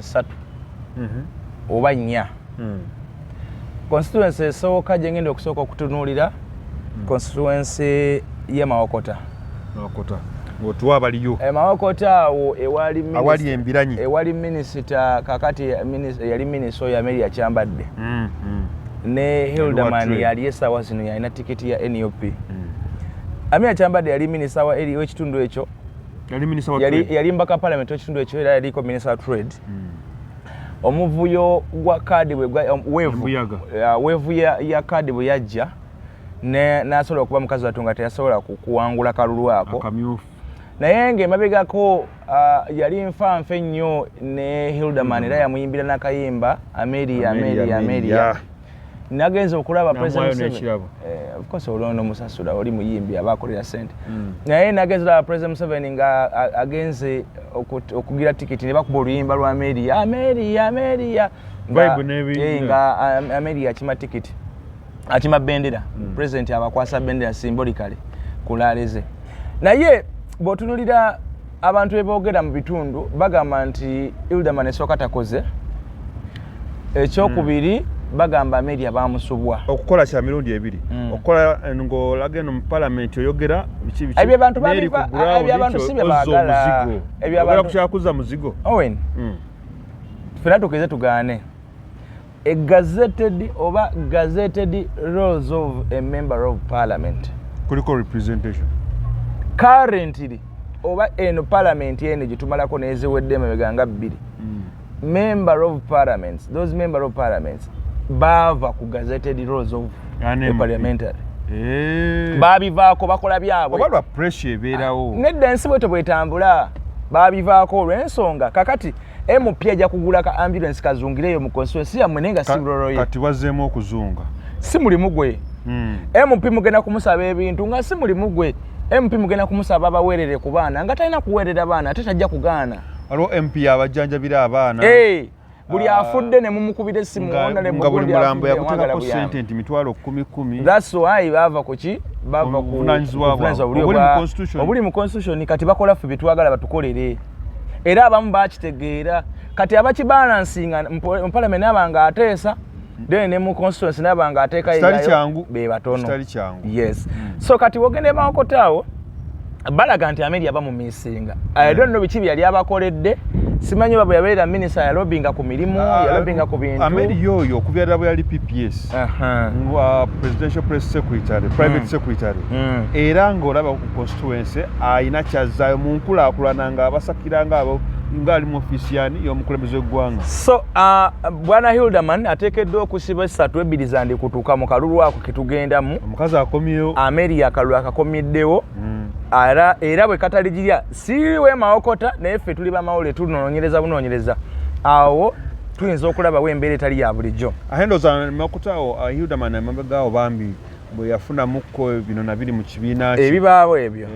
Satu oba nnya constituency esooka gye ngenda okusooka okutunuulira constituency ye Mawokota. Ng'otuwa abaliyo Mawokota awo awali embiranyi ewali minisita kakati yali minisita oyo Amelia Kyambadde ne Hildaman yali essaawa zino yalina tikiti ya NUP. Amelia Kyambadde yali minisita w'ekitundu ekyo, yali mbaka parliament w'ekitundu ekyo era yaliko minisita wa trade. Omuvuyo gwa kaadi weevu ya kaadi bwe yajja n'asobola okuba mukazi wattu nga teyasobola kuwangula kalulu ako naye ng'emabegako yali nfanfe nnyo ne Hildaman era yamuyimbira n'akayimba Amelia nagenze okulaba President of course olono musasula oli muyimbi abakolera sente naye nagenze olaba President Museveni nga agenze okugira tikiti ne bakuba oluyimba lwa Amelia nga Amelia akima tikiti akima bendera President abakwasa bendera symbolically kulaleze naye bw'otunulira abantu beboogera mu bitundu bagamba nti Hildaman esooka takoze ekyokubiri bagamba Amelia bamusubwa okukola kya mirundi ebiri okukola ng'olaga eno mu parliament oyogera biki ebyo abantu si bye baagala ebyo abantu kyakuza muzigo Owen fena tukeze tugaane a gazetted roles of a member of parliament kuliko representation currently oba eno parliament ene gitumalako neziwedde emabega bbiri member of parliaments, those member of parliaments bava ku gazetted roles of a parliamentary babivaako bakola byabwe oba lwa pressure ebeerawo nedda ensi bwetyo bwetambula babivaako olw'ensonga kakati MP ajja kugula ka ambulance kazungireyo mu constituency yammwe nenga si buloloye kati wazeemu okuzunga si mulimu gwe MP mugenda kumusaba ebintu nga si mulimu gwe MP mugenda kumusaba abaweerere ku baana nga talina kuweerera baana ate tajja kugaana waliwo MP abajjanjabira abaana buli afudde ne mumukubira essimu nga buli mulambo yakuteekako ssente nti mitwalo 10,000 that's why bava kuki bava ku obuli mu constitution kati bakola ffe bitwagala batukolere era abamu bakitegeera kati abakibalansinga mu parliament abanga ateesa then ne mu constituency nabanga ateekayo be batono yes so kati wogende Mawokotaawo balaga nti Amelia bamumisinga I don't know biki byali abakoledde simanyi babo yabeera minister yalobinga ku mirimu yalobinga ku bintu Amelia oyo okubyala bwe yali PPS presidential press secretary private secretary era ng'olaba ku constituency ayina kyazaayo mu nkulaakulana nga abasakiranga abo ngali mu ofisiyani y'omukulembeze w'eggwanga so bwana Hildaman ateekeddwa okusiba 3 zandi kutuuka mu kalulu ako ketugendamu omukazi akomyewo Amelia akalulu akakomyeddewo era bwe kataligirya siwe Mawokota naye ffe tuli bamawule tunoonyereza awo tuyinza okulaba embeera etali ya bulijjo ahendoza Mawokotaawo Hildaman amabegaawo bambi bwe yafunamukko bino na biri mu kibiina ebibaawo ebyo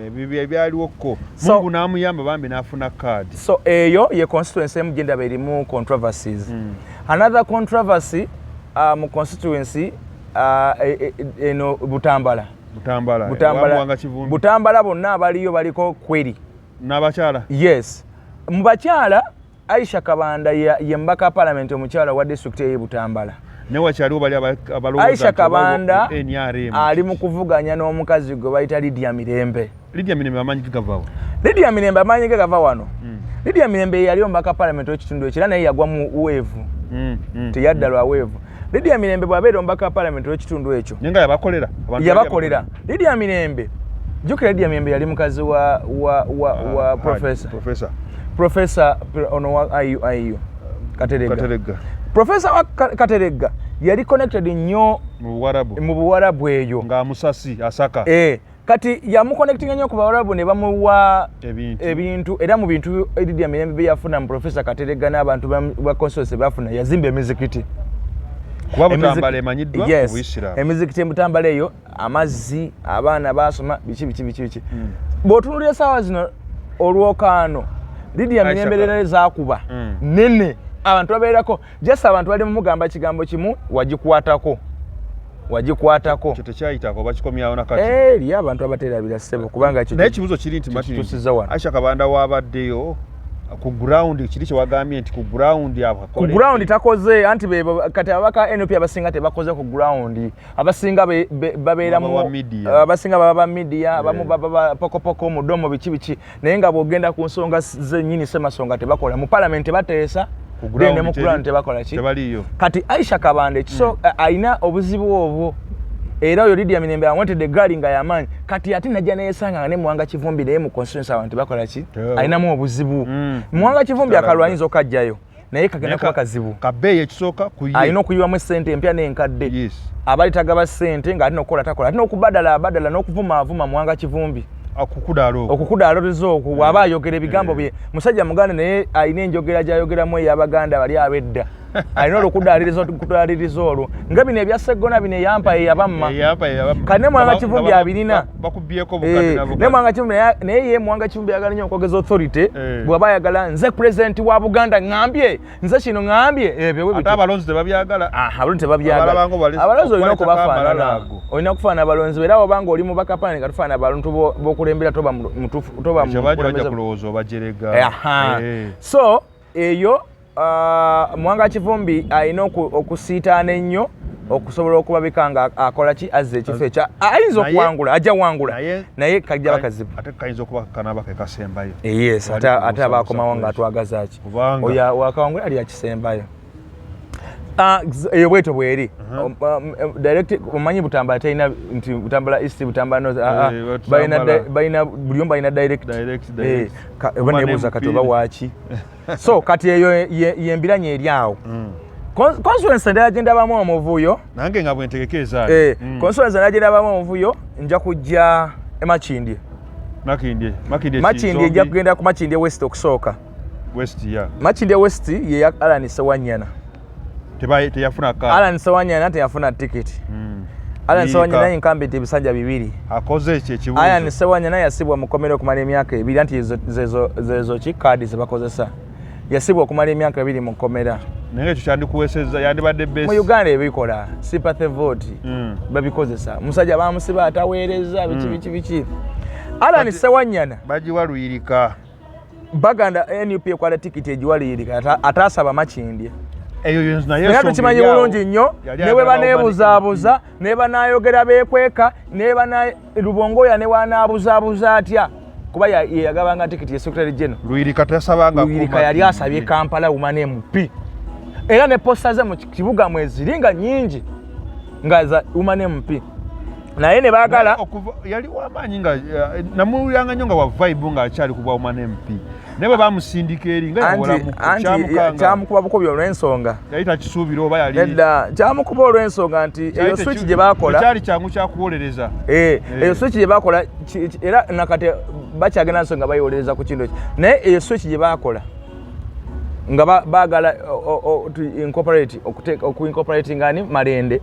ebyaliwokko Mungu n'amuyamba bambi n'afuna kaadi so eyo ye constituency emu gyendaba erimu controversies another controversy mu constituency eno Butambala bonna abaliyo baliko kweri n'abakyala yes mu bakyala Aisha Kabanda ye mbaka parliament omukyala wa district ye Butambala ne wakyaliwo bali abalowooza Aisha Kabanda ali mu kuvuganya n'omukazi gwe bayita Lydia Mirembe amanyi gava wano Lydia Mirembe yali mbaka parliament w'ekitundu ekyo era naye yagwa mu weevu teyadda lwa weevu Lydia Mirembe bw'abeera mbaka parliament w'ekitundu ekyo nenga yabakolera Lydia Mirembe jukira Lydia Mirembe yali mukazi wa professor ono wa IU Kateregga Professor wa Kateregga yali connected nnyo mu Buwarabu eyo nga musasi asaka kati yamuconnectinga nnyo ku Bawarabu ne bamuwa ebintu era mu bintu Lydia Mirembe bye yafuna mu Professor Kateregga n'abantu ba constituency bafuna yazimba emizikiti kuba Butambala emanyiddwa mu Buisiraamu emizikiti Butambala eyo amazzi abaana basoma biki bw'otunulira essaawa zino olwokaano Lydia Mirembe zaakuba nene abantu babeerako just abantu bali mumugamba kigambo kimu wagikwatako kyo tekyayitako bakikomyawo nakati eriyo abantu abateerabira ssebo kubanga naye ekibuzo kiri nti Aisha Kabanda waabaddeyo ku ground kiri kyewagambye nti ku ground ku ground takoze anti kati abaka NUP abasinga tebakoze ku ground abasinga babeera mu abasinga baba media abamu baba pokopoko mudomo bichi naye nga bogenda ku nsonga zennyini semasonga tebakola mu parliament bateesa kugende mu ground tebakola ki kati Aisha Kabande kiso aina obuzibu obwo era oyo Lydia Mirembe awantedde gaali nga yamanyi kati ate najja neyesanga ne Muwanga Kivumbi naye mu constituency abantu bakola ki ayinamu obuzibu Muwanga Kivumbi akalwanyisa okajjayo naye kagenda kuba kazibu kabeeyi ekisooka kuye ayina okuyiwamu ssente empya n'enkadde abali tagaba ssente ng'alina okukola takola alina okubadala n'okuvuma Muwanga Kivumbi okukudaaloza okwo bw'aba ayogera ebigambo bye musajja muganda naye ayina enjogera gy'ayogeramu ey'Abaganda bali abedda alina okudaaliriza olwo nga bino ebya Sseggona bino eyampa eyabamma kati ne Muwanga Kivumbi abirina ne Muwanga Kivumbi naye ye Muwanga Kivumbi ayagala nnyo okwogeza authority bw'aba ayagala nze pulezidenti wa Buganda ngambye nze kino ngambye ebyo ate abalonzi tebabyagala abalonzi tebabyagala abalonzi olina okubafaanana olina okufaanana abalonzi era obanga oli mu bakapani katufaanana abantu b'okulembera toba kulowooza obajerega so eyo Muwanga Kivumbi alina okusiitaana ennyo okusobola okulabika nga akola ki azza ekifo ekyo ayinza okuwangula ajja wangula naye kajja bakazibu ate kayinza okuba kanabaka kasembayo yes ate abakomawo nga atwagaza ki oyo wakawangula ali akisembayo eyo bweto bweri direct omanyi Butambala talina nti Butambala East Butambala North balina buli omu balina direct nebuuza kati oba waaki so kati eyo yembiranye eri awo constituency ndagendabamu omuvuyo nange nga bwentegekeeza constituency ndagendabamu omuvuyo nja kujja Makindye ejja kugenda ku Makindye West okusooka Makindye West ye ya Alan Sewanyana Alan Sewanyana teyafuna tikiti Alan Sewanyana incumbent ebisanja bibiri akoze ekyo ekibuuzo Alan Sewanyana yasibwa mu komera okumala emyaka ebiri anti zezo ki kaadi zebakozesa yasibwa okumala emyaka ebiri mu komera naye ekyo kyandikuweesezza yandibadde besi mu Uganda ebikola sympathy vote babikozesa musajja bamusiba ataweereza biki Alan Sewanyana bagiwa Luyirika baganda NUP ekwala tikiti egiwa Luyirika ataasaba Makindye eyo yonzi naye so tukimanyi bulungi nnyo ne bwe baneebuzaabuza ne banaayogera beekweka ne bana Lubongoya ne wanaabuzaabuza atya kuba yagabanga tikiti ye Secretary General Luyirika yali asabye Kampala Women MP era ne posta ze mu kibuga mweziringa nnyingi nga za Women MP naye ne baagala yali wamaanyi nga namululanga nnyo nga wa vibe ng'akyali ku bwa Women MP naye bwe bamusindika eri nga kyamukuba bukubi olw'ensonga yali takisuubira oba yali edda kyamukuba olw'ensonga nti eyo switch gye baakola kyali kyangu kyakuwolereza eyo switch gye baakola era nakati bakyagenda nsonga bayolereza ku kintu ekyo naye eyo switch gye baakola nga baagala okuincorporate ngani Malende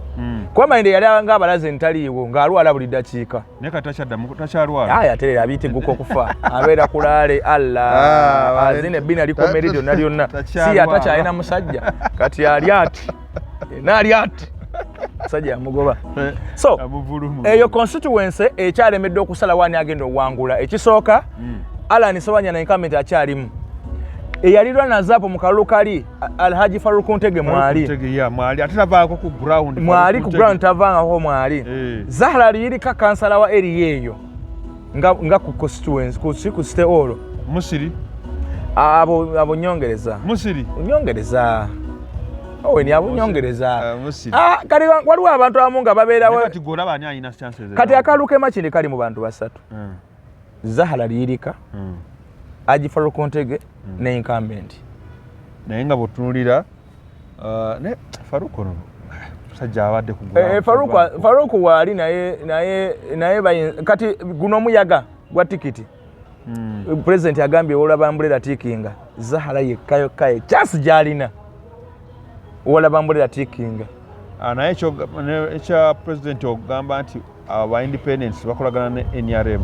kuba Malende yali nga abalaze ntaliiwo ng'alwala buli ddakiika naye kati takyalwala aterera abiyitiguka okufa abeera kulaale Allah azina ebbina likomerido nalyonna si atakyalina musajja kati ali ati naali ati musajja yamugoba so eyo constituency ekyalemedde okusala wani agenda owangula ekisooka Alan Sewanyana incumbent akyalimu eyalirwa na zapo mu kalulu kali Alhaji Faruku Ntege mwali ate tavaako ku ground mwali ku ground tavaangako mwali Zahra Luyirika kansala wa area eyo nga ku constituency ku state hall Musiri abo nyongereza Musiri nyongereza owe ni abo nyongereza kali waliwo abantu abamu nga babeerawo kati gora bani alina chances kati akaluke Makindye kali mu bantu basatu Zahra Luyirika Haji Faruku Ntege ne incumbent naye nga bw'otunuulira ne Faruku musajja abadde ku Faruku waali naye kati guno omuyaga gwa tikiti pulezidenti agambye olaba ambulera tiikinga Zahra yekka chance gy'alina olaba ambulera tiikinga naye ekya pulezidenti okugamba nti aba independence bakolagana ne NRM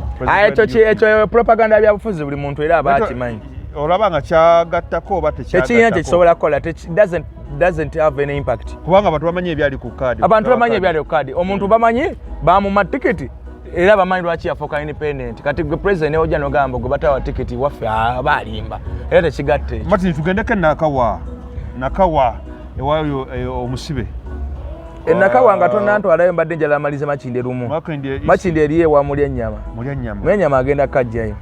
ekyo propaganda byabufuzi buli muntu era aba akimanyi olaba nga kyagattako oba tekiina kyekisobola kukola doesn't have any impact kubanga abantu bamanyi ebyali ku kaadi abantu bamanyi ebyali ku kaadi omuntu bamanyi bamuma tikiti era bamanyi lwaki yafuuka independent kati gwe president ojja nogamba gwe batawa tiketi waffe balimba era tekigatte Martin tugendeko nakawa ewayo omusibe Nakawa nga tonnantwalayo mbadde njala amalize Makindye lumu Makindye eriye wa mulya ennyama agenda kajjayo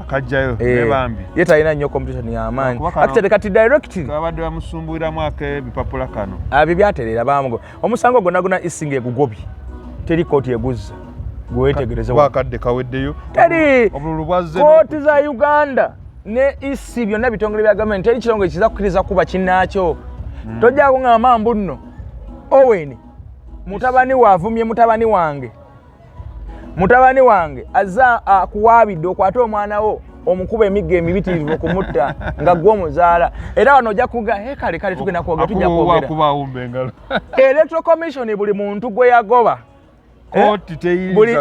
akajjayo nebambi ye talina nnyo competition y'amaanyi actually kati directly kabadde bamusumbuiramu ak'ebipapula kano byaterera bamugo omusango gwonna isinga egugobye teri kooti eguzza gwewetegereze wakadde kaweddeyo teri kooti za Uganda ne isi byonna bitongole bya gavumenti teri kitongole kiza kukkiriza kuba kinnaakyo tojjako ng'ama mbu nno Owen mutabani wavumye mutabani wange azza akuwaabidde okwate omwana wo omukuba emigga emibitirivu kumutta nga gwe omuzaala era wano ojja kuga kale tugenda kwogera tujja kwogera Electoral Commission buli muntu gwe yagoba kooti teyinza buli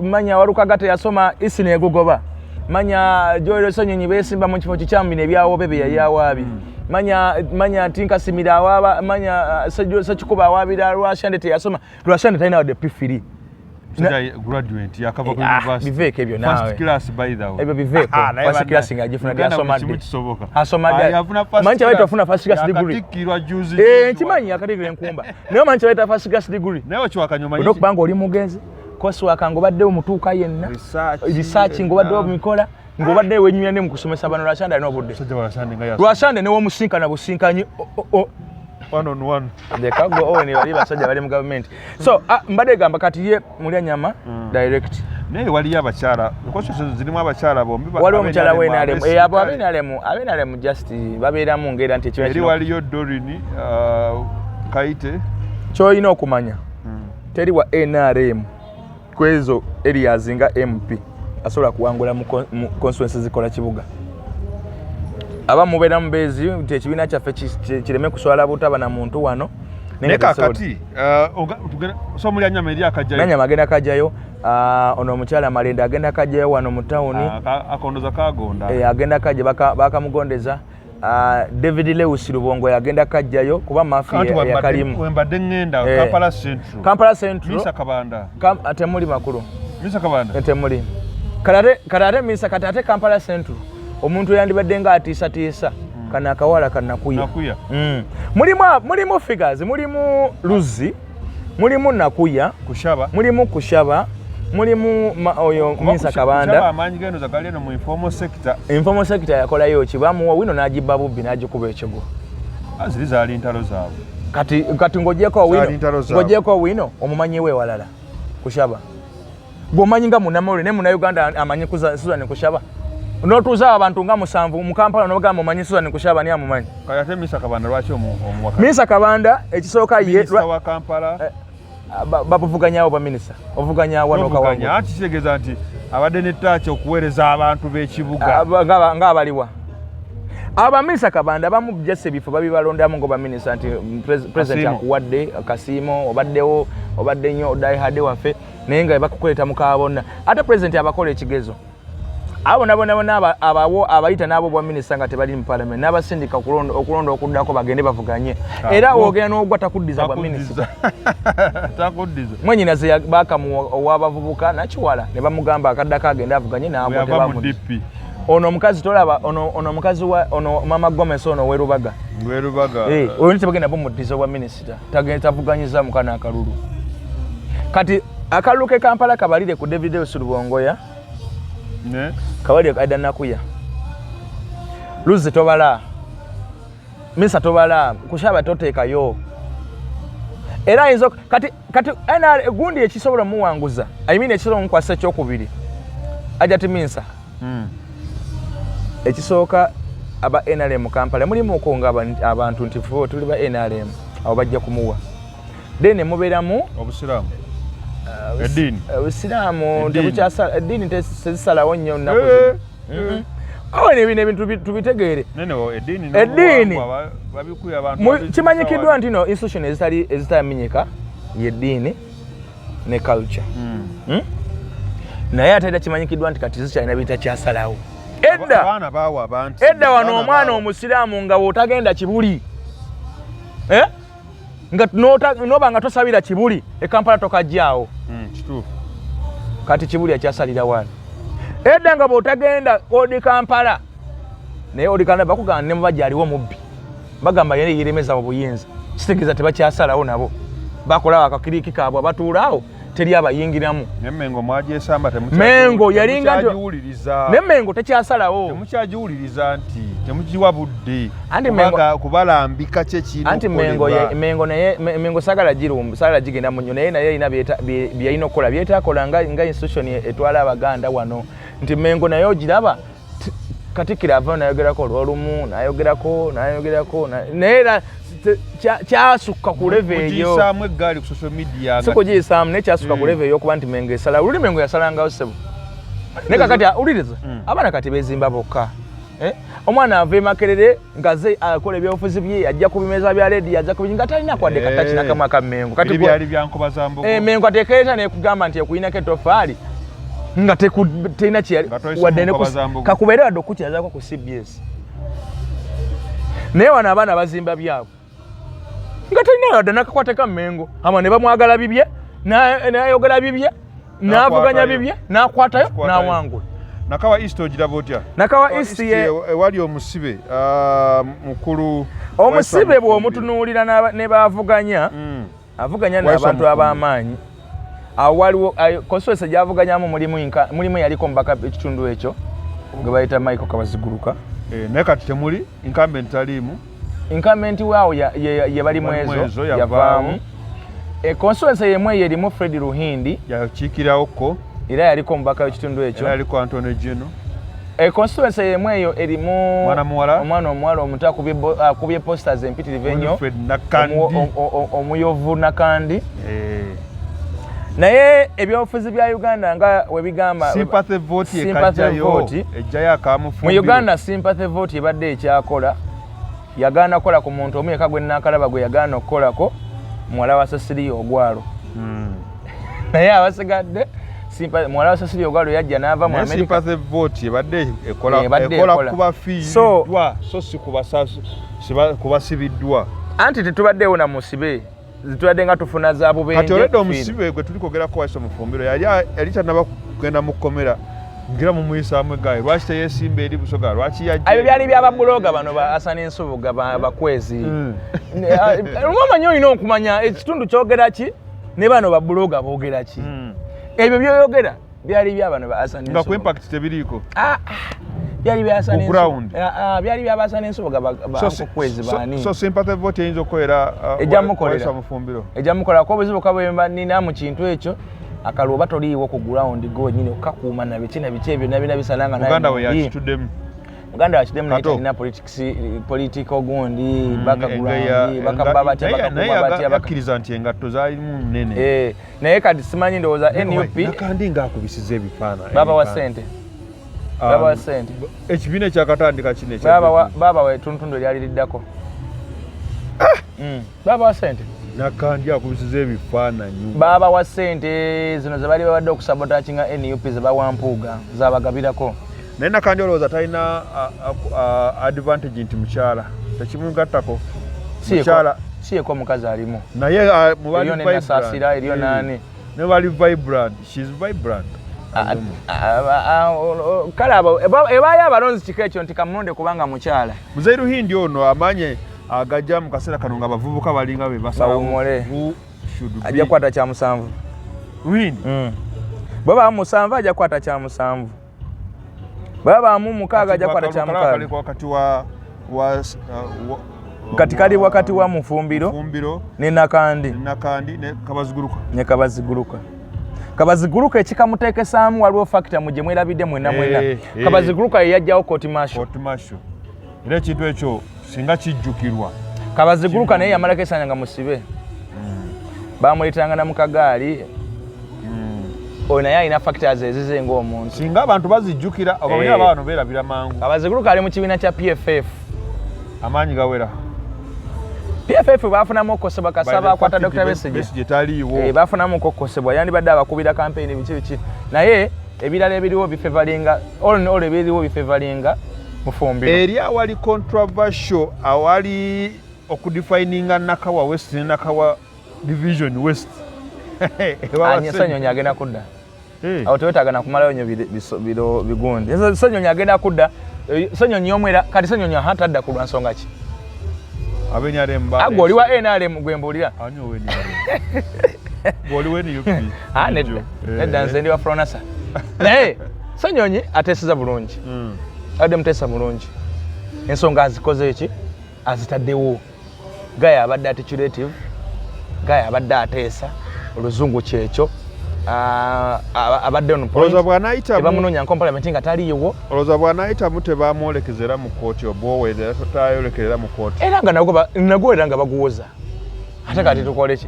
manya Walukagata yasoma isi negugoba manya Joel Sonyonyi besimba mu kifo kikyamu nebyawo bebe yayawaabi manya Tinka Simira awaba manya Sekikuba awabira Rwashande teyasoma Rwashande talina wadde P3 graduate yakava ku university biveke ebyo nawe first class by the way ebyo biveke first class nga gifuna asoma mancha wetu afuna first class degree nkimanyi akatikira enkumba naye mancha wetu first class degree naye okiwakanyuma yiki okubanga oli mugezi kosi waka ngobadde omutuuka yenna research ngobadde omikola ngobadde wenyumya ne mukusomesa bano Rwashande alina obudde Rwashande ne womusinkana businkanyi one on one ndekago Owen bali basajja bali mu government so mbadde gamba kati ye mulya nyama direct naye wali abakyala because zirimu abakyala bombi wali omukyala wenalemu abo abenalemu just babeeramu ngera nti ekiwa eri waliyo Dorini Kaite kyoyina okumanya teri wa NRM kwezo areas nga MP asobola kuwangula mu constituency zikola kibuga abamu beera mubezi nti ekibiina kyaffe kireme kuswala butaba na muntu wano nekakati so mulya nyama eri akajjayo nanyama agenda kajjayo ono omukyala Malenda agenda kajjayo wano mu tawuni akondoza kagonda agenda kajja bakamugondeza David Lewis Lubongo agenda kajjayo kuba mafia ya Kalimu wembadde ngenda Kampala Central Misa Kabanda temuli makulu Misa Kabanda temuli kalate Misa katate Kampala Central omuntu yandibadde nga atiisa kana akawala kanakuya mulimu figures mulimu Luzi mulimu Nakuya mulimu Kushaba mulimu oyo Misa Kabanda amanyi gendo zakaleno mu informal sector yakolayo kibamu wino najibba bubbi najikuba ekigo azizali ntalo zaabwe kati ngojeko wino omumanyi we walala Kushaba gomanyi nga munamole ne muna Uganda amanyi Susan Kushaba notuza abantu nga musanvu mu Kampala nobagamba omanyi Susan Kushaba ni amumanyi kayate Misa Kabanda lwaki omuwaka Misa Kabanda ekisooka ye wa Kampala babuvuganyawo ba minister ovuganya wano kawango ati kitegeza nti abadde nettaki okuweereza abantu b'ekibuga nga abaliwa aba Misa Kabanda bamu jesse bifo babibalondamu ngo ba minister nti president akuwadde Kasimo obadde nnyo odayihadde waffe naye nga bakukoleta mukabona ate president abakola ekigezo abo nabo abayita nabo bwa minister nga tebali mu parliament n'abasindika okulonda okuddako bagende bavuganye era wogera n'ogwa takuddiza bwa minister mwenyinaze bakamuwa nakiwala ne bamugamba akaddako agende avuganye n'abo tebamu ono omukazi tolaba ono omukazi ono mama Gomez ono werubaga oyo nitebagenda bomuddiza bwa minister tavuganyiza mukana akalulu kati akalulu ke Kampala kabalire ku David Osulubongoya ne kabali akaida Nakuya Luzi tobala Misa tobala Kushaba toteekayo era izo kati ana gundi ekisobola muwanguza ekisobola nkwasa kyokubiri ajati Misa ekisooka aba NRM Kampala mulimu okonga abantu nti fo tuli ba NRM abo bajja kumuwa dene mubeeramu obusiramu edini obusiramu tebukyasa edini tesalawo nnyo nnaku awo nebintu tubitegeere edini babikuya abantu kimanyikiddwa nti no institution ezitamenyeka yeddiini ne culture naye ate era kimanyikiddwa nti kati zikyalina bitakyasalawo edda wano omwana omusiraamu nga wotagenda kibuli nga noba nga tosabira kibuli e Kampala tokajjaawo kati Kibuli akyasalira wano edda nga bw'otagenda odi Kampala naye odi Kampala bakugamba ne mubajja aliwo mubbi bagamba yene yeremeza mu buyinza kitegeeza tebakyasalawo nabo bakola akakiriki kaabwe abatuulaawo teri abayingiramu Mengo mwagyesamba Mengo yalinga ne Mengo tekyasalawo temukyagiwuliriza nti temukiwa budde kubalambika kyekino anti Mengo naye Mengo sagala gigenda mu nnyo naye alina byalina okukola byetaakola nga institution etwala Abaganda wano nti Mengo naye ogiraba Katikkiro avaayo nayogerako olwolumu nayogerako naye kyasukka ku leve eyo sikugiyisaamu naye kyasukka ku leve eyo okuba nti Mengo esala luli Mengo yasalangawo ssebo naye kakati awuliriza abaana kati bezimba bokka omwana ava e Makerere ngaze akola ebyobufuzi bye ajja ku bimeza bya ledi ajja ku nga talina kwadde kataki nakamu aka Mengo kati byali byankobaza Mengo atekereeta nekugamba nti ekuyinako ettofaali nga terina wadde kakubeere wadde okukirazaako ku CBS naye wano abaana bazimba byabwe nga terina wadde nakakwateka Mengo ama ne bamwagala bibye nayogera bibye n'avuganya bibye n'akwatayo n'awangula Nakawa East ogiraba otya? Nakawa East wali omusibe mukulu omusibe bw'omutunuulira ne baavuganya avuganya n'abantu ab'amaanyi awo waliwo constituency gy'avuganyamu mulimu yaliko mubaka ekitundu ekyo gwe bayita Michael Kabaziguruka naye kati temuli incumbent aliimu incumbent waawo ye balimu ezo yavaamu constituency yemu eyo erimu Fred Ruhindi yakiikirawoko era yaliko mubaka w'ekitundu ekyo era yaliko Anthony Gino constituency yemu eyo erimu omwana omuwala omuto akubye posters empitirivu ennyo omuyovu Nakandi naye ebyobufuzi bya Uganda nga webigamba sympathy vote ekajjayo ejjayo akamufumbiro mu Uganda sympathy vote ebadde ekyakola yagaana kola ku muntu omu yeka gwe Nakalaba gwe yagaana okukolako muwala wa Cecilia Ogwalo naye abasigadde muwala wa Cecilia Ogwalo yajja n'ava mu America sympathy vote ebadde ekola kuba fiiddwa so si kubasibiddwa anti tetubaddeewo na musibe zitwadde nga tufuna za bubenje kati olwedde omusibe gwe tulikogerako waiso mufumbiro yali tanaba kugenda mu kkomera ngira mu muyisaamu eggaayo lwaki teyeesimba eri Busoga lwaki yajja ebyo byali byababuloga bano ba Asana Ensubuga bakwezi omanyi olina okumanya ekitundu kyogera ki ne bano babuloga boogera ki ebyo byoyogera byali byabano ba Asana Ensubuga nga ku impact tebiriiko byali byasana ground byali byabasana Ensubuga bakwezi bani so sympathy vote eyinza okukolera ejamukolera mufumbiro ejamukolera ko buzibu kabwemba nina mu kintu ekyo akaluba toliiwo ku ground go nyine okakuuma na bikina biche ebyo nabina bisalanga naye Uganda we yakituddemu Uganda yakituddemu na political gundi baka ground baka babati bakiriza nti engatto zaalimu nnene naye kati simanyi ndowooza NUP nakandi ngaakubisiza ebifaana baba wa sente baba wa sente ekibiina ekyakatandika kino baba we tuntundu eryaliriddako baba wa sente nakandi akubisiza ebifaananyi baba wa sente zino ze bali babadde okusabotakinga NUP ze bawampuuga zabagabirako naye nakandi olowooza talina advantage nti mukyala tekimugattako mukyala siyeko omukazi alimu naye eriyo nenasaasira eriyo nani ne bali vibrant she's vibrant kale abo ebaayo abalonzi kika ekyo nti kamulonde kubanga mukyala Muzeyi Ruhindi ono amanye agajja mu kaseera kano nga abavubuka balinga be basawumole ajja kukwata kya musanvu Ruhindi bwe baba musanvu ajja kukwata kya musanvu bwe baba mu mukaaga ajja kukwata kya mukaaga kati kali wakati wa mufumbiro ne Nakandi ne Kabaziguruka Kabaziguruka ekikamuteekesaamu waliwo factor muje mwerabidde mwena Kabaziguruka yajjawo court martial era ekintu ekyo singa kijjukirwa Kabaziguruka naye yamalako esanya nga musibe bamuleetanga na mu kagaali oyo naye alina factors ezize ng'omuntu singa abantu bazijjukira obamanyi abaano beerabira mangu Kabaziguruka ali mu kibiina kya PFF amaanyi gawera PFF bafunamu okukosebwa kasaba akwata Dr. Besigye taliiwo bafunamu okukosebwa yandibadde abakubira campaign biki naye ebirala ebiriwo bifevalinga all ebiriwo bifevalinga mufumbiro eri awali controversial awali okudefininga Nakawa West ne Nakawa Division West anyesanyonya agenda kudda awo tewetaaga nakumalayo nnyo biro bigundi. Ssenyonyi agenda kudda, Ssenyonyi omwera kati Ssenyonyi atadda ku lwa nsonga ki? Agwo oli wa NRM gwe mbuulira. Nedda nze ndi wa Fronasa. Naye Ssenyonyi ateeseza bulungi. Adde muteesa bulungi. Ensonga azikoze eki? Azitaddewo. Gaya abadde articulative, Gaya abadde ateesa, oluzungu kyekyo. Abadde ono tebamunoonya nko Parliament nga taliiwo. Olowooza bw'anaayitamu tebamwolekezera mu kkooti obwoweerera totayolekerera mu kkooti. Era nga nagwo era nga baguwoza. Ate kati tukole ki?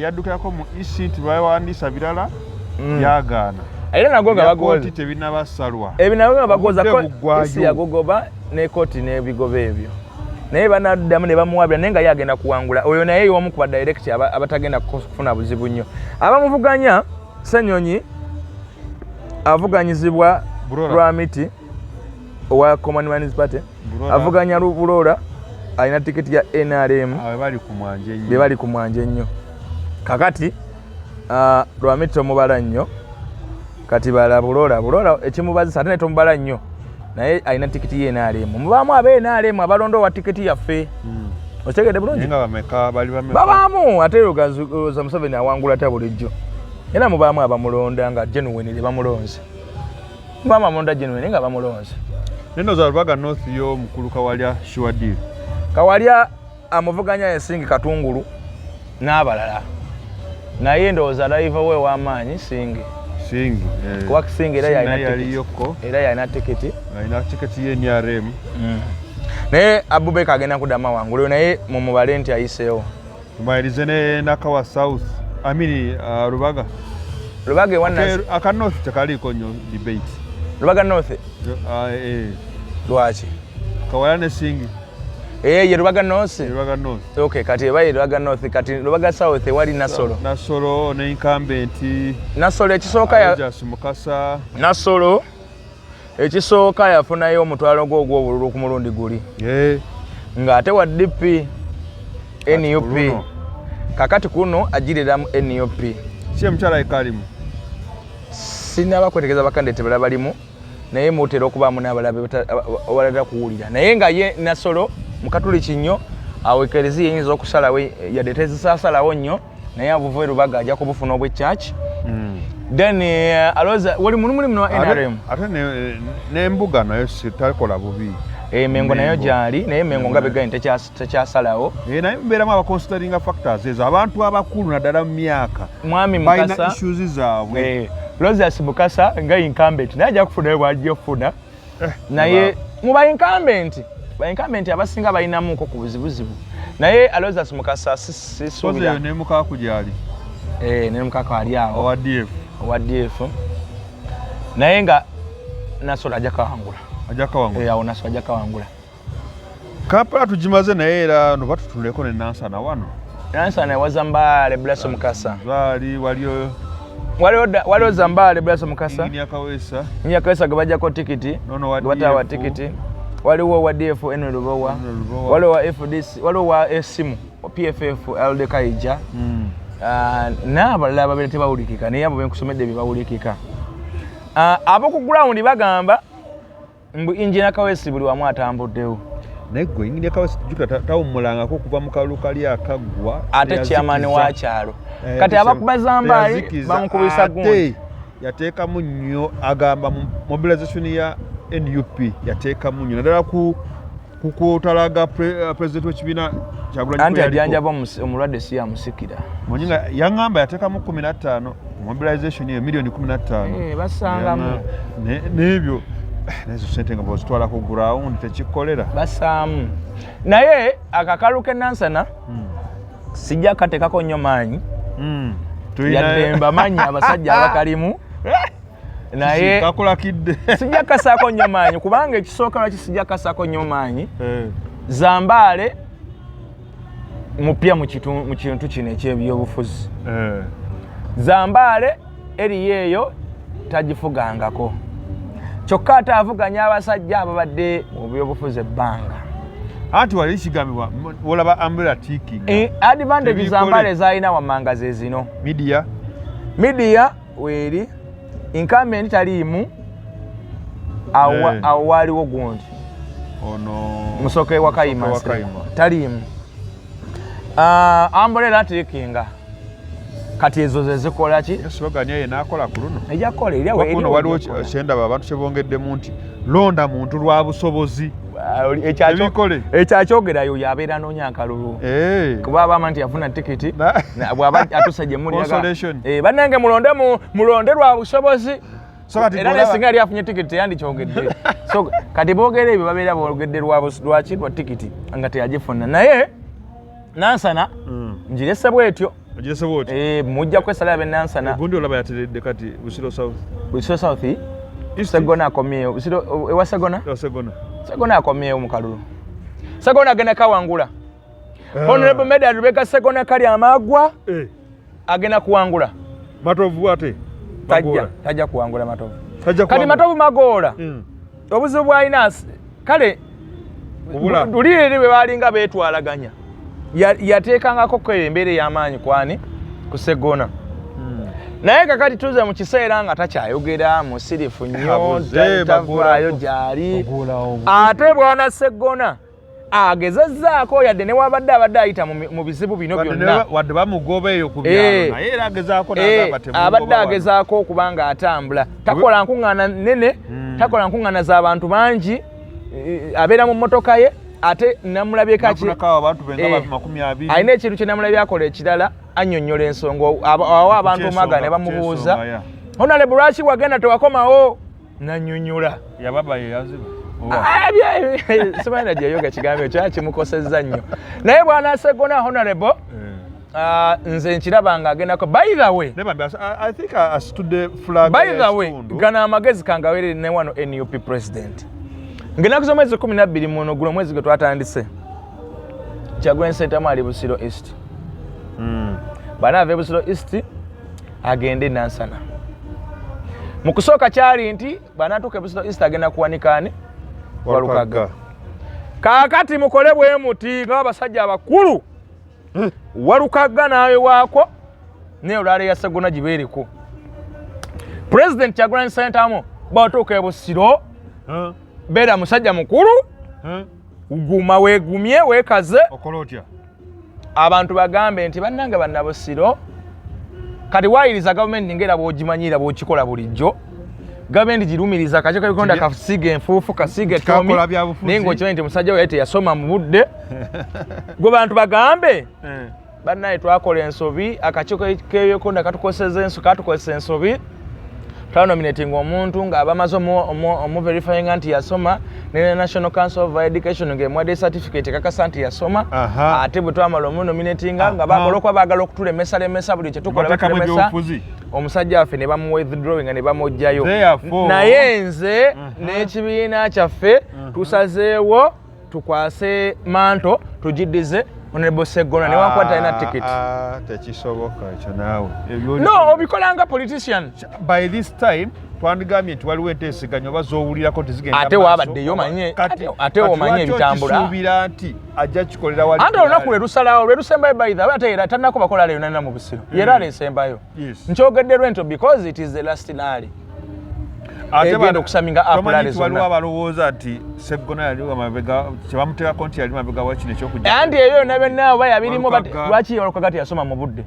Yaddukirako mu ECT bawandiisa birala byagaana. Era nagwo nga baguwoza. Kkooti tebinabassalwa. Ebinabwo nga baguwoza isi yagogoba ne kkooti n'ebigoba ebyo. Naye banaddamu ne bamuwabira naye nga ye agenda kuwangula. Oyo naye y'omu ku badirekiti abatagenda kufuna buzibu nnyo. Abamuvuganya Ssenyonyi avuganyizibwa Lwamiti owa Commonwealth Party, avuganya Bulola alina tiketi ya NRM. Be bali ku mwanje nnyo. Kakati Lwamiti tomubala nnyo. Kati bala Bulola ekimubazisa ate ne tomubala nnyo. Naye alina tiketi ye NRM. Mubaamu abe NRM abalondo wa tiketi yaffe. Otegedde bulungi? Nga bameka bali bameka. Babaamu ate za Museveni awangula ta bulijjo. Era mubaamu abamulonda nga genuine le bamulonze. Mubaamu amonda genuine nga bamulonze. Neno za Lubaga North yo mukulu Kawalya Shuadil. Kawalya amuvuganya Ensingi Katungulu n'abalala. Naye ndowooza live we w'amaanyi Singi. Kuba Kisingi era yalina tiketi. Alina tiketi ye NRM. Naye Abubeka agenda kudama wangulu naye mumubale nti ayiseewo. Tumayirize ne Nakawa South. Lubaga. Lubaga wanna aka North tekaliko nnyo debate. Lubaga North. Lwaki? Kawalya ne Singi. Ye Lubaga North. Lubaga North. Okay, kati ebaye Lubaga North kati Lubaga South wali Nasolo. Nasolo ne incumbent. Nasolo ekisooka ya Mukasa. Nasolo ekisooka yafunayo omutwalo gw'obululu ku mulundi guli. Ng'ate wa DP NUP. Kakati kuno ajirira mu NUP. Si mchala ekalimu. Sinaba kwetegeza bakandidate bala balimu. Naye mutera okubaamu n'abalabe abalala kuwulira. Naye nga ye Nasolo mukatuli kinyo awekerezi yinza okusalawo yadde tezisasalawo nnyo naye abuva Lubaga ajja kubufuna obw'ekyaki. Then aloza wali mulimu wa NRM. Ate n'embuga nayo sitakola bubi. Mengo nayo gyali naye Mengo nga begani tekyasalawo. Naye mbeeramu abaconsideringa factors ezo abantu abakulu naddala mu myaka. Mwami Mukasa balina issues zaabwe. Roses Mukasa nga incumbent naye ajja kufuna bw'ajja okufuna. Naye muba incumbent abasinga balinamu nko ku buzibuzibu. Naye Roses Mukasa sisuubira. Ne Mukaku gyali. Ne Mukaku ali awo. Owa DF. Naye nga Nasolo ajja kawangula. Awo Nasolo ajja kawangula. Kampala tugimaze naye era no batutuleko ne Nansana wano. Nansana wazambale Blasso Mukasa. Waliwo Zambale Blasso Mukasa. Nnya Kawesa gabajjako tikiti. Watawa tikiti. Waliwo wa DF eno Lubowa. Waliwo wa FDC. Waliwo wa esimu. PFF Alde Kaija. N'abalala ababiri tebawulikika naye abo benkusomedde bebawulikika. Abo ku ground bagamba mbu Engineer Kawesi buli wamu atambuddewo. Naye gwe Engineer Kawesi juka tawummulangako okuva mu kalulu kali akaggwa. Ate chairman wa kyalo. Kati abakuba Zambali bamukubisa gundi. Yateekamu nnyo agamba mobilization ya NUP yateekamu nnyo naddala kutalaga president w'ekibiina Kyagulanyi anti ajjanjaba omulwadde si yamusikira. Mwenye yangamba yateekamu 15 mobilization ya milioni 15. Basangamu. N'ebyo nezo sente nga bozitwala ku ground tekikolera. Basaamu. Naye akakalu ke Nansana sijja katekako nnyo maanyi. Yademba manyi abasajja abakalimu. Naye kakulakidde sijja kasaako nnyo maanyi kubanga ekisooka lwaki sijja kasaako nnyo maanyi. Zambale mupya mu kintu kino eky'ebyobufuzi. Zambale eri yeeyo tagifugangako. Kyokka ate avuganya abasajja ababadde mu byobufuzi ebbanga. Anti wali kigambibwa olaba umbrella ticking. Advantage Zambale zalina wammanga ze zino. Media weeri incumbent taliimu awo waaliwo gundi Musoke wa Kayima taliimu Ambrella takinga kati ezo ze zikola ki slogan ye nakola ku luno ejakola eri waliwo kyendaba abantu kyebongeddemu nti londa muntu lwa busobozi ekyakyogerayo yabeera noonya akalulu kuba abama nti yafuna tikiti bwaba atusa gye muli bannange mulonde lwa busobozi era nesinga yali afunye tikiti teyandikyogedde so kati boogera ebyo babeera boogedde lwaki lwa tikiti nga teyagifuna naye Nansana njirese bwetyo mujja kwesala abe Nansana gundi olaba yateredde kati Busiro South Segona akomyeyo Busiro ewa Segona akomyeyo mu kalulu Segona agenda kawangula Honorable Medal Rebecca Segona kali amagwa agenda kuwangula Matovu ate tajja kuwangula Matovu kati Matovu magoola obuzibu bwalina kale ulire bwe balinga beetwalaganya yateekangako ko embeera y'amaanyi kwani ku Segona naye kakati tuze mu kiseera nga takyayogera musirifu nnyo tavaayo gyali ate bwana Segona agezezzaako yadde ne wabadde ayita mu bizibu bino byonna wadde bamugoba eyo ku byalo naye era agezaako abadde agezaako okuba nga atambula takola nkuŋŋaana nnene takola nkuŋŋaana z'abantu bangi abeera mu mmotoka ye ate namulabyeko alina ekintu kye namulabye akola ekirala annyonnyola ensonga awo abantu omwaga ne bamubuuza Honorable lwaki wagenda tewakomawo nannyonnyola simanyi nagyeyoga kigambo ekyo kimukosezza nnyo naye bwana Segona Honorable nze nkiraba nga agendako by the way gana amagezi kangawerere ne wano NUP president ngena kuzo mwezi 12 muno gulo mwezi gwe twatandise Kyagulanyi Ssentamu ali Busiro East bana ave Busiro East agende Nansana mu kusooka kyali nti bana tuke Busiro East agenda kuwanikani Walukaga kaakati mukole bwe muti ng'abasajja abakulu Walukaga nawe waako ne olale ya Segona gibeereko President Kyagulanyi Ssentamu batuuke Busiro beera musajja mukulu guma weegumye weekaze okolotya abantu bagambe nti bannange bannabusiro kati waayiriza gavumenti ngera bw'ogimanyira bw'okikola bulijjo gavumenti girumiriza kaco kabikonda kasiga enfuufu kasiga ettomi naye ng'okimanyi nti musajja we yali teyasoma mu budde gwe bantu bagambe bannaye twakola ensobi akaco k'ebyokonda katukozesa ensobi twanominating omuntu ng'abamaze omuverifyinga nti yasoma ne National Council of Education ng'emwadde certificate kakasa nti yasoma ate bwe twamala omunominatinga nga bakolokwa baagala okutulemesa buli kye tukola batulemesa omusajja waffe ne bamuwithdrawinga ne bamugjayo naye nze n'ekibiina kyaffe tusazeewo tukwase manto tugiddize Honorable Segona ne wankwata ina ticket tekisoboka ekyo naawe no obikolanga politician by this time twandigambye nti waliwo enteeseganya oba zoowulirako tezigenda ate wabaddeyo manye ate omanye ebitambula kisuubira nti ajja kikolera wali ante olunaku lwe lusalawo lwe lusembayo by the way ate era tannako bakola leero nalina mu Busiro era aleesembayo nkyogedde lwento because it is the last nali agenda okusaminga apulale zonna waliwo abalowooza nti Segona yali wamabega kyebamuteekako nti yali mabega wa kino ekyokujja anti eyo nabyonna oba yabirimu lwaki Walukaga yasoma mu budde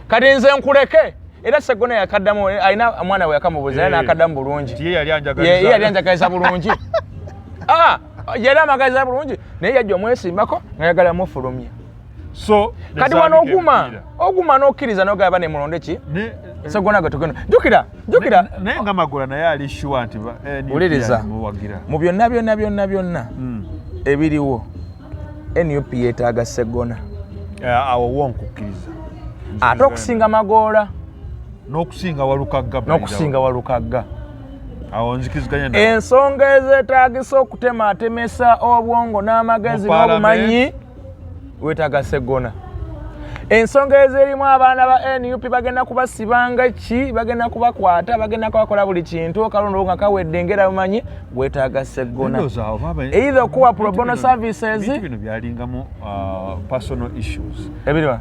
kati nze nkuleke era Segona yakaddamu alina omwana we yakamubuuza era nakaddamu bulungi ye yali anjagaliza bulungi yali amagaliza bulungi naye yajja omwesimbako ngayagala mufulumya so kati wano oguma n'okkiriza n'ogaba ne mulonde ki Segona gwe tugenda jukira naye nga Magula naye ali sure nti uliriza mu byonna ebiriwo NUP yeetaaga Segona awo wonkukkiriza ate okusinga Magoola n'okusinga Walukaga awo nzikiziganya ensonga ezeetaagisa okutemaatemesa obwongo n'amagezi n'obumanyi weetaaga Segona ensonga ezerimu abaana ba NUP bagenda kubasibanga ki bagenda kubakwata bagenda kubakola buli kintu kalonda nga kawedde ngera bumanyi weetaaga Segona either kuwa pro bono services bino byalingamu personal issues ebiriwa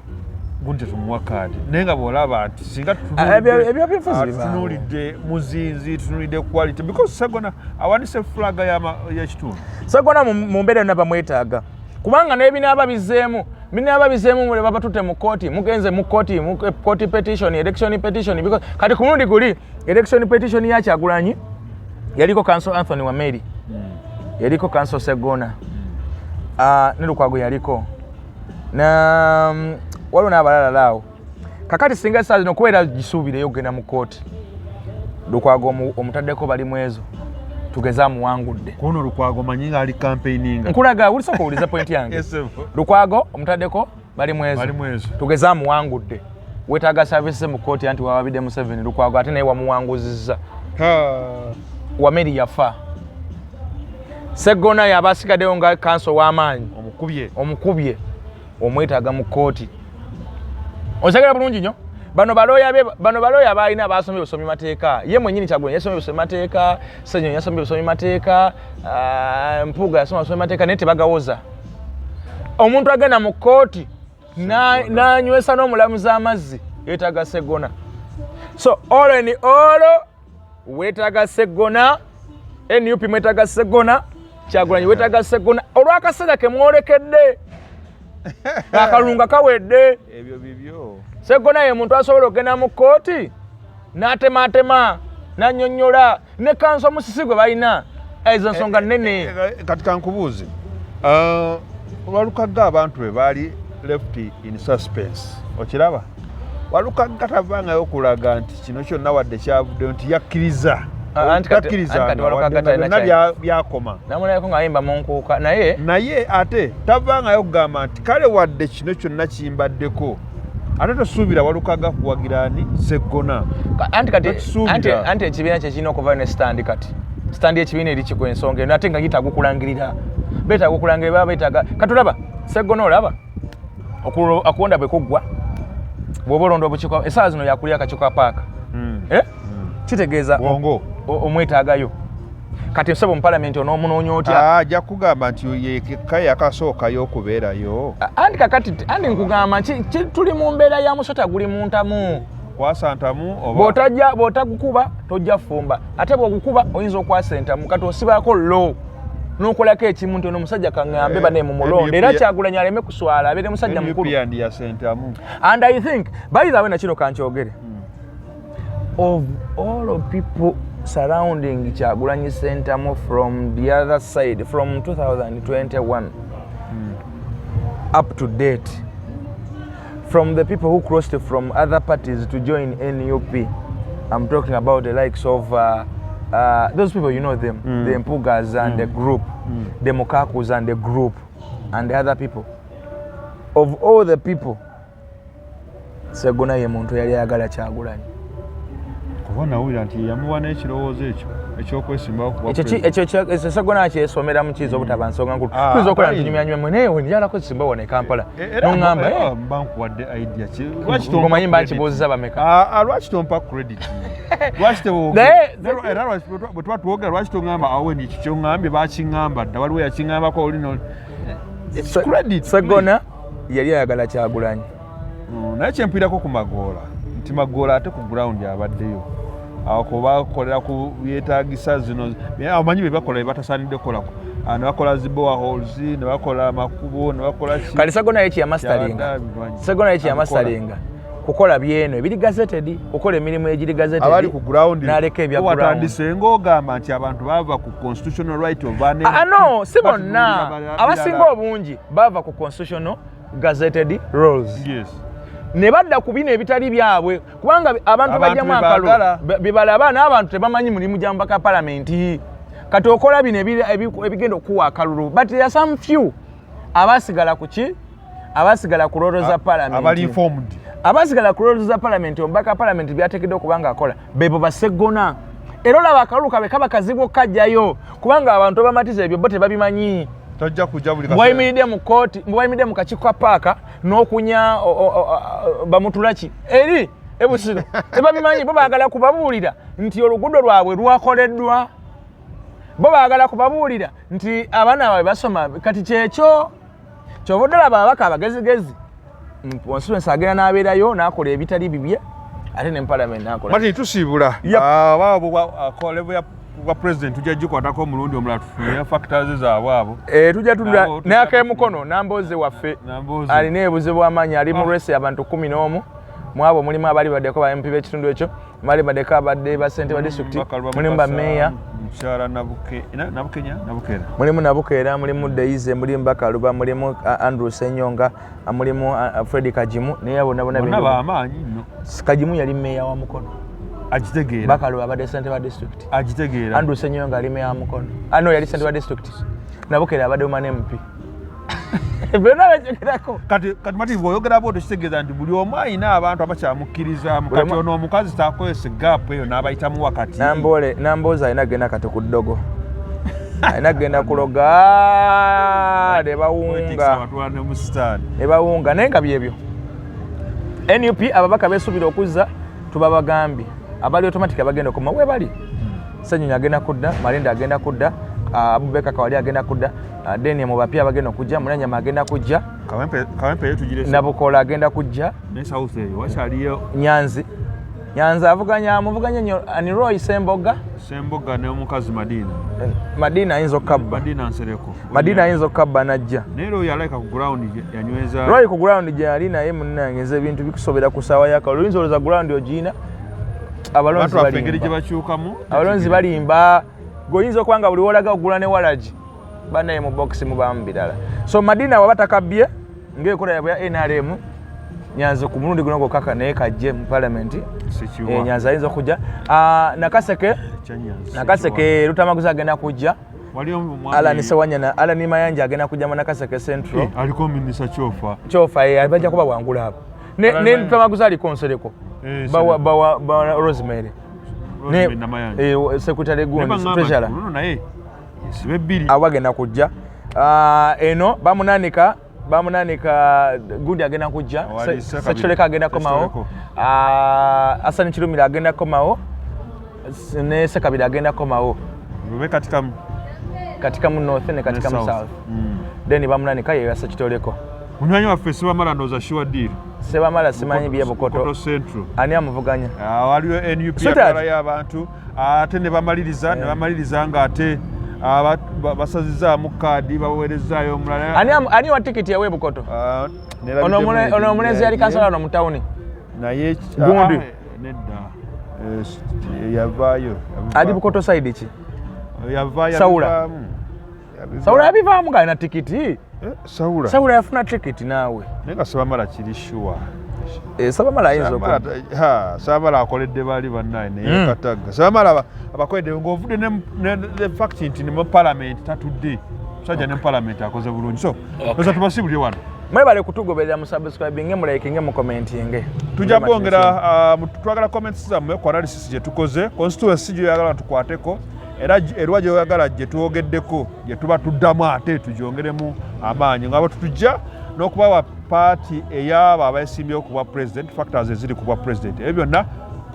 gunte tumuwa kaadi naye nga bw'olaba nti singa tunuulidde muzinzi tunuulidde quality because Sseggona awanise fulaga y'ekitundu. Sseggona mu mbeera yonna bamwetaaga kubanga n'ebinaaba bizzeemu mwe baba tutte mu kooti mugenze mu kooti petition election petition because kati ku mulundi guli election petition ya Kyagulanyi yaliko Council Anthony Wameri yaliko Council Sseggona ne Lukwago yaliko na waliwo n'abalala laawo kakati singa saa zino kubeera gisuubireyo okugenda mu kooti Lukwago omutaddeko bali mu ezo tugeza muwangudde kuno Lukwago manyi nga ali campaigning nkulaga ulisoka uliza point yange Lukwago omutaddeko bali mu ezo tugeza muwangudde wetaaga services mu kooti anti wababidde mu 7 Lukwago ate naye wamuwanguzizza Wameri yafa Sseggona yabasigaddeyo nga council w'amaanyi omukubye omwetaaga mu kooti osagala bulungi nnyo bano balooya balina basomye busomi mateeka ye mwennyini Kyagulanyi yasomye busomi mateeka Ssenyonyi yasomye busomi mateeka Mpuuga yasomye busomi mateeka naye tebagawoza omuntu agenda mu kooti n'anywesa n'omulamuzi amazzi yeetaaga Sseggona so all in all weetaaga Sseggona NUP mwetaaga Sseggona Kyagulanyi weetaaga Sseggona olw'akaseera ke mwolekedde akalunga kawedde ebyo bibyo Sseggona ye muntu asobola okugenda mu kooti n'atematema n'annyonnyola ne kanso omusisi gwe balina ezo nsonga nnene kati kankubuuze Walukagga abantu bwe baali left in suspense okiraba Walukagga tavangayo okulaga nti kino kyonna wadde kyavudde nti yakkiriza byakoma namulayeko ng'ayimba mu nkuuka naye ate tavangayo okugamba nti kale wadde kino kyonna kimbaddeko ate tosuubira Walukagga kuwagira ani Sseggona anti ekibiina kye kirina okuva ne stand kati stand y'ekibiina eri kiku ensonga eno ate nga gitaaga okulangirira beetaaga okulangirira baba beetaaga katulaba Sseggona olaba okuwonda bwe kuggwa bw'oba olonda obukiiko essaawa zino yakulya akakiiko paaka kitegeeza omwetaagayo kati nsaba mu palamenti onoomunoonya otya ajja kugamba nti yekka yakasookayo okubeerayo anti kakati andi nkugamba tuli mu mbeera ya musota guli muntamu kwasa ntamu bw'otagukuba tojja fumba ate bw'ogukuba oyinza okwasa entamu kati osibako lo n'okolako ekimu nti ono omusajja kaŋŋambe bane mu mulonde era Kyagulanyi aleme kuswala abeere musajja mukulu and I think by the way nakino kankyogere of all of people surrounding Kyagulanyi Sentamu from the other side from 2021 up to date from the people who crossed from other parties to join NUP. I'm talking about the likes of those people, you know them, the Mpugas and the group, the Mukakus and the group, and the other people. Of all the people, Sseggona ye muntu yali ayagala Kyagulanyi. Kubona wira nti yamuwa n'ekirowoozo ekyo ekyokwesimbawo kuba ekyo Sseggona kyesomera mu kizo obutaba nsonga nkulu tuyinza okola ntinyumyanyuma naye wenjala kwesimba wano e Kampala n'oŋŋamba mbankuwadde idea ngomanyi mba nkibuuziza bameka lwaki tompa credit lwaki era bwe tuba tuwogera lwaki toŋŋamba awe ni kikyoŋŋambye bakiŋŋamba dda waliwo yakiŋŋambako olino credit Sseggona yali ayagala Kyagulanyi naye kyempirako ku Magoola nti Magoola ate ku ground abaddeyo awo kubakolera ku byetaagisa zino amanyi bye bakola bye batasaanidde kukolako ne bakola zibowa holes ne bakola amakubo ne bakola kale Sseggona yekiyamastalinga kukola byeno ebiri gazetted kukola emirimu egiri gazetted abali ku ground n'aleka ebya ground watandise ng'ogamba nti abantu bava ku constitutional right of an no si bonna abasinga obungi bava ku constitutional gazetted rules ne badda ku bino ebitali byabwe kubanga abantu bajjamu akalo bibalaba n'abantu tebamanyi mulimu gyamba ka palamenti kati okola bino ebigenda okuwa akalulu but there are some few abasigala ku ki abasigala ku roles za palamenti abali informed abasigala ku roles za palamenti omubaka palamenti byateekeddwa okubanga akola bebo ba Sseggona era olaba akalulu kabe kaba kazibu okukajjayo kubanga abantu abamatiza ebyo bo tebabimanyi tojja kujja buli bwayimiridde mu kooti bwayimiridde mu kakiiko ka paaka n'okunya bamutulaki eri ebusiro tebabimanyi bo baagala kubabuulira nti oluguudo lwabwe lwakoleddwa bo baagala kubabuulira nti abaana baabwe basoma kati kyekyo kyova oddala ababaka abagezigezi constituency agenda n'abeerayo n'akola ebitali bibye ate ne parliament n'akola. Mati tusiibula abaabo akolevo ya bwa president tujja gikwatako omulundi omulala tufune factors zaabwe abo. Tujja tudda n'akemukono Nambooze waffe alina ebuzibu bw'amaanyi ali mu resi abantu 11 mu abo mulimu abali baddeko ba MP b'ekitundu ekyo mali baddeko abadde ba ssente ba district mulimu ba meya Mchara Nabukenya mulimu Nabukeera mulimu Deize mulimu Bakaluba mulimu Andrew Senyonga mulimu Fred Kajimu naye abo nabona b'amaanyi nno. Kajimu yali meya wa Mukono agitegeera. Bakaluba abadde ssente ba district agitegeera. Andrew Senyonga ali meya wa Mukono ano yali ssente ba district Nabukeera abadde omwana MP. Kati Mati bw'oyogera bw'otyo kitegeeza nti buli omu alina abantu abakyamukkiriza kati ono omukazi takozesa gaapu eyo n'abayitamu wakati. Nambooze alina genda kati ku ddogo alina genda kuloga ne bawunga naye nga byebyo NUP ababaka beesuubira okuzza tubabagambye abali automatic bagenda okoma we bali Ssenyonyi agenda kudda Malinda agenda kudda Abubeka Kawali agenda kudda Deni mu bapya bagenda okujja Mulanyama agenda kujja Kawempe yetugire Nabukola agenda kujja ne South eyo wachaliyo Nyanza avuganya nnyo Aniroy Semboga ne omukazi Madina ayinza okabba Madina ayinza okabba najja naye Roy yalaika ku ground yanyweza Roy ku ground gye yali naye munnange ebintu bikusobera ku ssaawa yaka oluyinza olowooza ground ogiina abalonzi balimba goyinza okwanga buli wolaga ogula ne walaji banaye mu box mubamu birala so Madina waba takabbye ng'ekola yabwe ya NRM Nyanza ku mulundi guno gokaka naye kajje mu parliament Nyanza ayinza okujja Nakaseke Lutamaguzi agenda kujja Alani Sewanyana Alani Mayanja agenda kujja mu Nakaseke Central aliko minisita Chofa bajja kuba bwangula abo ne Lutamaguzi ali konsereko bawa Rosemary Secretary Gundi Treasurer awagenda kujja eno bamunanika Gundi agenda kujja Secretary agenda komawo Asani Chirumira agenda komawo ne Sekabira agenda komawo katika mu north ne katika mu south then bamunanika ye Secretary munywanyi waffe Sebamala ndoza sure deal Sebamala simanyi bye Bukoto Central ani amuvuganya waliyo NUP yakala y'abantu ate ne bamaliriza nga ate basazizaamu kaadi baweerezaayo omulala ani wa tikiti yawe Bukoto ono omulenzi yali kansala no mu tawuni naye Gundi nedda yavaayo ali Bukoto side ki yavaayo Saula yabivaamu nga alina tikiti Saula yafuna tikiti naawe naye nga Sebamala kiri sure Sebamala ayinza Sebamala akoledde baali bannaye naye Kataga Sebamala abakoledde ng'ovudde ne fact nti ne mu parliament tatudde musajja ne mu parliament akoze bulungi so oza tubasibulye wano mwebale kutugoberera mu subscribing mu liking mu commenting tujja bwongera twagala comments zammwe ku analysis gye tukoze constituency gye yagala tukwateko era erwa gye yagala gye twogeddeko gye tuba tuddamu ate tugyongeremu amaanyi ng'abo tutujja n'okubawa paati ey'abo abeesimbyewo ku president factors eziri ku president ebyo byonna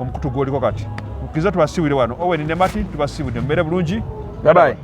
omukutu gw'oliko kati mukkiriza tubasiibule wano Owen ne Mati tubasiibudde mbeere bulungi. Bye bye.